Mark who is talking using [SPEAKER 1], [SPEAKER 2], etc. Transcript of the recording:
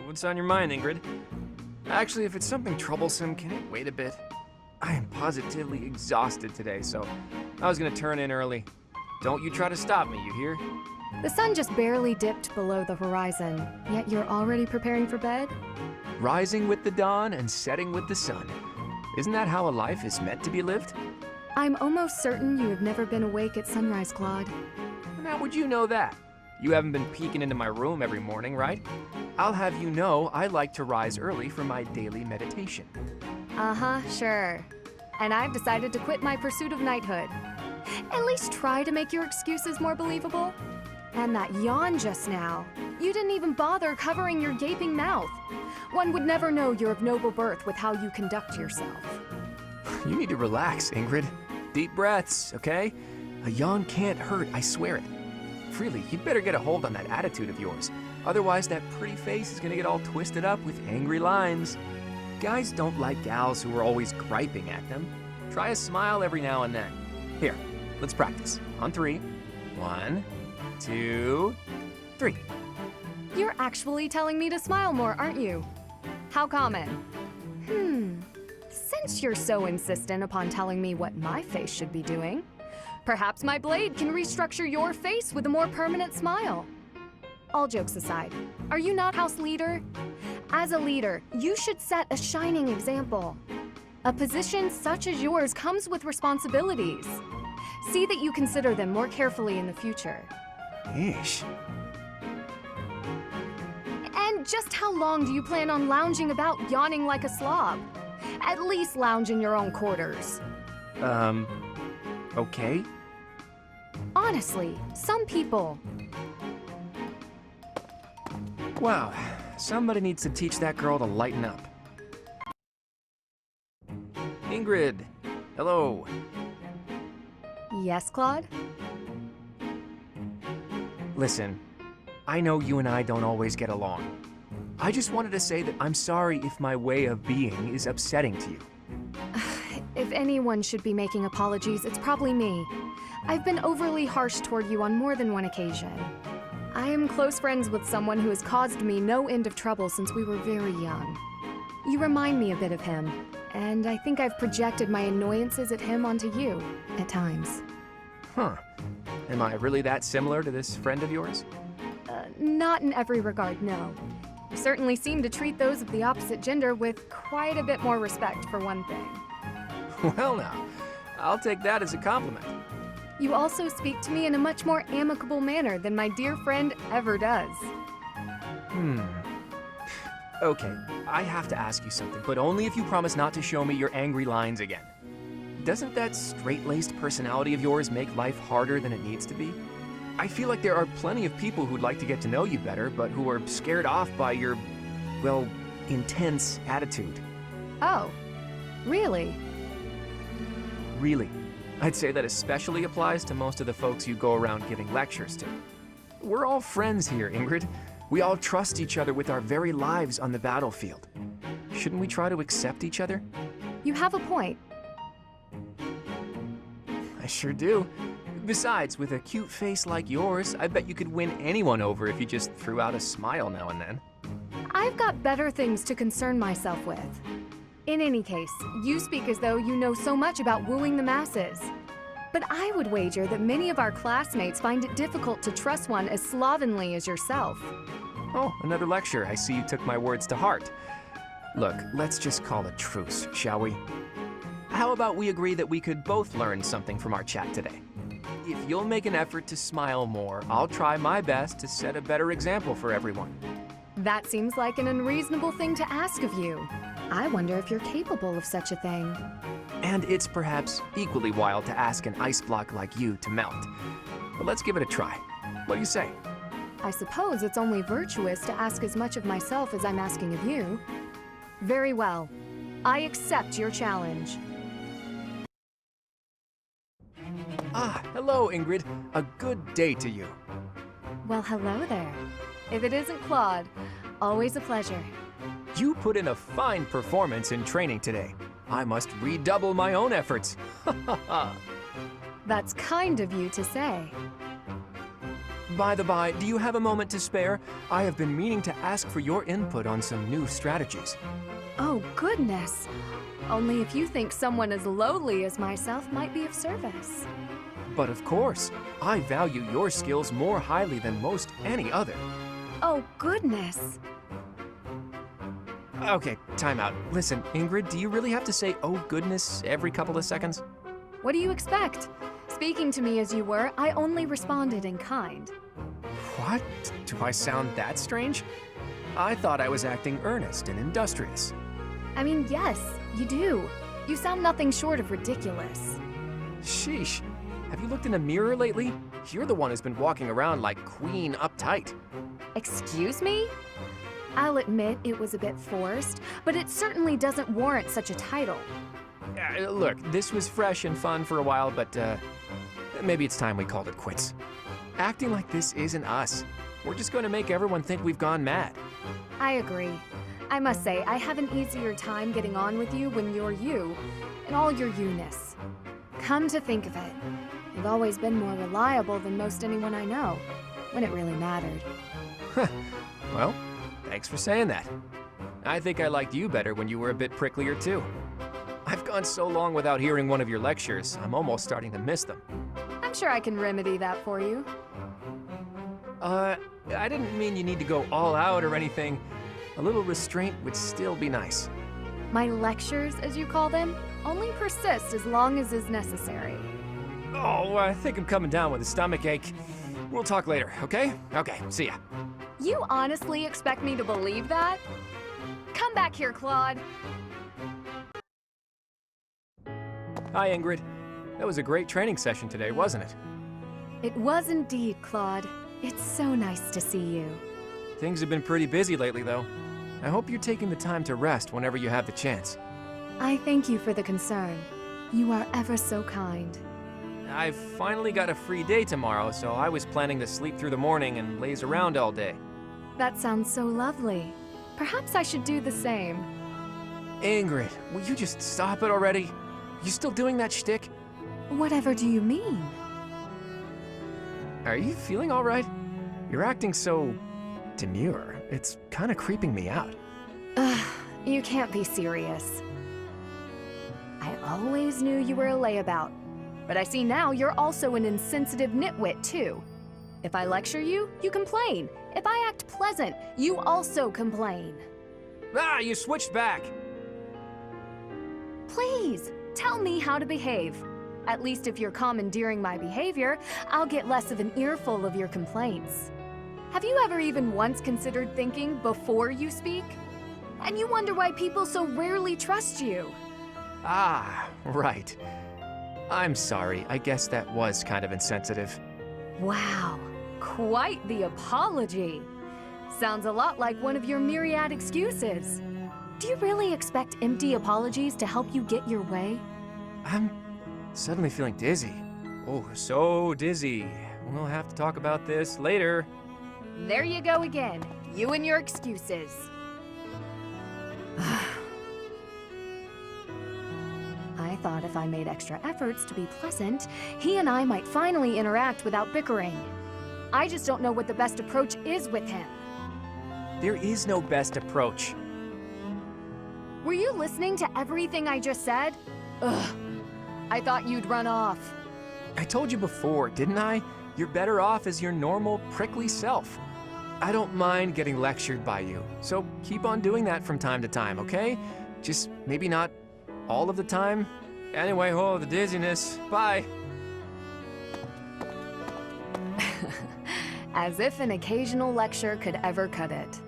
[SPEAKER 1] What's on your mind, Ingrid? Actually, if it's something troublesome, can it wait a bit? I am positively exhausted today, so I was gonna turn in early. Don't you try to stop me, you hear?
[SPEAKER 2] The sun just barely dipped below the horizon, yet you're already preparing for bed?
[SPEAKER 1] Rising with the dawn and setting with the sun. Isn't that how a life is meant to be lived?
[SPEAKER 2] I'm almost certain you have never been awake at sunrise, Claude.
[SPEAKER 1] And how would you know that? You haven't been peeking into my room every morning, right? I'll have you know I like to rise early for my daily meditation.
[SPEAKER 2] Uh-huh, sure. And I've decided to quit my pursuit of knighthood. At least try to make your excuses more believable. And that yawn just now. You didn't even bother covering your gaping mouth. One would never know you're of noble birth with how you conduct yourself.
[SPEAKER 1] You need to relax, Ingrid. Deep breaths, okay? A yawn can't hurt, I swear it. Really, you'd better get a hold on that attitude of yours. Otherwise, that pretty face is gonna get all twisted up with angry lines. Guys don't like gals who are always griping at them. Try a smile every now and then. Here, let's practice. On 3. 1, 2, 3.
[SPEAKER 2] You're actually telling me to smile more, aren't you? How common? Since you're so insistent upon telling me what my face should be doing, perhaps my blade can restructure your face with a more permanent smile. All jokes aside, are you not house leader? As a leader, you should set a shining example. A position such as yours comes with responsibilities. See that you consider them more carefully in the future.
[SPEAKER 1] Ish.
[SPEAKER 2] And just how long do you plan on lounging about yawning like a slob? At least lounge in your own quarters.
[SPEAKER 1] Okay.
[SPEAKER 2] Honestly, some people.
[SPEAKER 1] Wow, somebody needs to teach that girl to lighten up. Ingrid, hello.
[SPEAKER 2] Yes, Claude?
[SPEAKER 1] Listen, I know you and I don't always get along. I just wanted to say that I'm sorry if my way of being is upsetting to you.
[SPEAKER 2] If anyone should be making apologies, it's probably me. I've been overly harsh toward you on more than one occasion. I am close friends with someone who has caused me no end of trouble since we were very young. You remind me a bit of him, and I think I've projected my annoyances at him onto you, at times.
[SPEAKER 1] Huh. Am I really that similar to this friend of yours?
[SPEAKER 2] Not in every regard, no. You certainly seem to treat those of the opposite gender with quite a bit more respect, for one thing.
[SPEAKER 1] Well now, I'll take that as a compliment.
[SPEAKER 2] You also speak to me in a much more amicable manner than my dear friend ever does.
[SPEAKER 1] Okay, I have to ask you something, but only if you promise not to show me your angry lines again. Doesn't that straight-laced personality of yours make life harder than it needs to be? I feel like there are plenty of people who'd like to get to know you better, but who are scared off by your, well, intense attitude.
[SPEAKER 2] Oh, really?
[SPEAKER 1] Really. I'd say that especially applies to most of the folks you go around giving lectures to. We're all friends here, Ingrid. We all trust each other with our very lives on the battlefield. Shouldn't we try to accept each other?
[SPEAKER 2] You have a point.
[SPEAKER 1] I sure do. Besides, with a cute face like yours, I bet you could win anyone over if you just threw out a smile now and then.
[SPEAKER 2] I've got better things to concern myself with. In any case, you speak as though you know so much about wooing the masses. But I would wager that many of our classmates find it difficult to trust one as slovenly as yourself.
[SPEAKER 1] Oh, another lecture. I see you took my words to heart. Look, let's just call a truce, shall we? How about we agree that we could both learn something from our chat today? If you'll make an effort to smile more, I'll try my best to set a better example for everyone.
[SPEAKER 2] That seems like an unreasonable thing to ask of you. I wonder if you're capable of such a thing.
[SPEAKER 1] And it's perhaps equally wild to ask an ice block like you to melt. But let's give it a try. What do you say?
[SPEAKER 2] I suppose it's only virtuous to ask as much of myself as I'm asking of you. Very well. I accept your challenge.
[SPEAKER 1] Ah, hello, Ingrid. A good day to you.
[SPEAKER 2] Well, hello there. If it isn't Claude, always a pleasure.
[SPEAKER 1] You put in a fine performance in training today. I must redouble my own efforts.
[SPEAKER 2] That's kind of you to say.
[SPEAKER 1] By the by, do you have a moment to spare? I have been meaning to ask for your input on some new strategies.
[SPEAKER 2] Oh, goodness. Only if you think someone as lowly as myself might be of service.
[SPEAKER 1] But of course, I value your skills more highly than most any other.
[SPEAKER 2] Oh, goodness.
[SPEAKER 1] Okay, time out. Listen, Ingrid, do you really have to say "oh goodness" every couple of seconds?
[SPEAKER 2] What do you expect? Speaking to me as you were, I only responded in kind.
[SPEAKER 1] What? Do I sound that strange? I thought I was acting earnest and industrious.
[SPEAKER 2] I mean, yes, you do. You sound nothing short of ridiculous.
[SPEAKER 1] Sheesh. Have you looked in a mirror lately? You're the one who's been walking around like Queen uptight.
[SPEAKER 2] Excuse me? I'll admit it was a bit forced, but it certainly doesn't warrant such a title.
[SPEAKER 1] Look, this was fresh and fun for a while, but maybe it's time we called it quits. Acting like this isn't us. We're just going to make everyone think we've gone mad.
[SPEAKER 2] I agree. I must say, I have an easier time getting on with you when you're you, in all your you-ness. Come to think of it, you've always been more reliable than most anyone I know, when it really mattered.
[SPEAKER 1] Well, thanks for saying that. I think I liked you better when you were a bit pricklier too. I've gone so long without hearing one of your lectures, I'm almost starting to miss them.
[SPEAKER 2] I'm sure I can remedy that for you.
[SPEAKER 1] I didn't mean you need to go all out or anything. A little restraint would still be nice.
[SPEAKER 2] My lectures, as you call them, only persist as long as is necessary.
[SPEAKER 1] Oh, I think I'm coming down with a stomach ache. We'll talk later, okay? Okay, see ya.
[SPEAKER 2] You honestly expect me to believe that? Come back here, Claude.
[SPEAKER 1] Hi, Ingrid. That was a great training session today, wasn't it?
[SPEAKER 2] It was indeed, Claude. It's so nice to see you.
[SPEAKER 1] Things have been pretty busy lately, though. I hope you're taking the time to rest whenever you have the chance.
[SPEAKER 2] I thank you for the concern. You are ever so kind.
[SPEAKER 1] I've finally got a free day tomorrow, so I was planning to sleep through the morning and laze around all day.
[SPEAKER 2] That sounds so lovely. Perhaps I should do the same.
[SPEAKER 1] Ingrid, will you just stop it already? You still doing that shtick?
[SPEAKER 2] Whatever do you mean?
[SPEAKER 1] Are you feeling all right? You're acting so demure. It's kind of creeping me out.
[SPEAKER 2] Ugh, you can't be serious. I always knew you were a layabout, but I see now you're also an insensitive nitwit, too. If I lecture you, you complain. If I act pleasant, you also complain.
[SPEAKER 1] Ah, you switched back!
[SPEAKER 2] Please, tell me how to behave. At least if you're commandeering my behavior, I'll get less of an earful of your complaints. Have you ever even once considered thinking before you speak? And you wonder why people so rarely trust you.
[SPEAKER 1] Ah, right. I'm sorry. I guess that was kind of insensitive.
[SPEAKER 2] Wow, quite the apology. Sounds a lot like one of your myriad excuses. Do you really expect empty apologies to help you get your way?
[SPEAKER 1] I'm suddenly feeling dizzy. Oh, so dizzy. We'll have to talk about this later.
[SPEAKER 2] There you go again, you and your excuses. I thought if I made extra efforts to be pleasant, he and I might finally interact without bickering. I just don't know what the best approach is with him.
[SPEAKER 1] There is no best approach.
[SPEAKER 2] Were you listening to everything I just said? Ugh, I thought you'd run off.
[SPEAKER 1] I told you before, didn't I? You're better off as your normal, prickly self. I don't mind getting lectured by you, so keep on doing that from time to time, okay? Just maybe not all of the time. Anyway, oh, the dizziness. Bye.
[SPEAKER 2] As if an occasional lecture could ever cut it.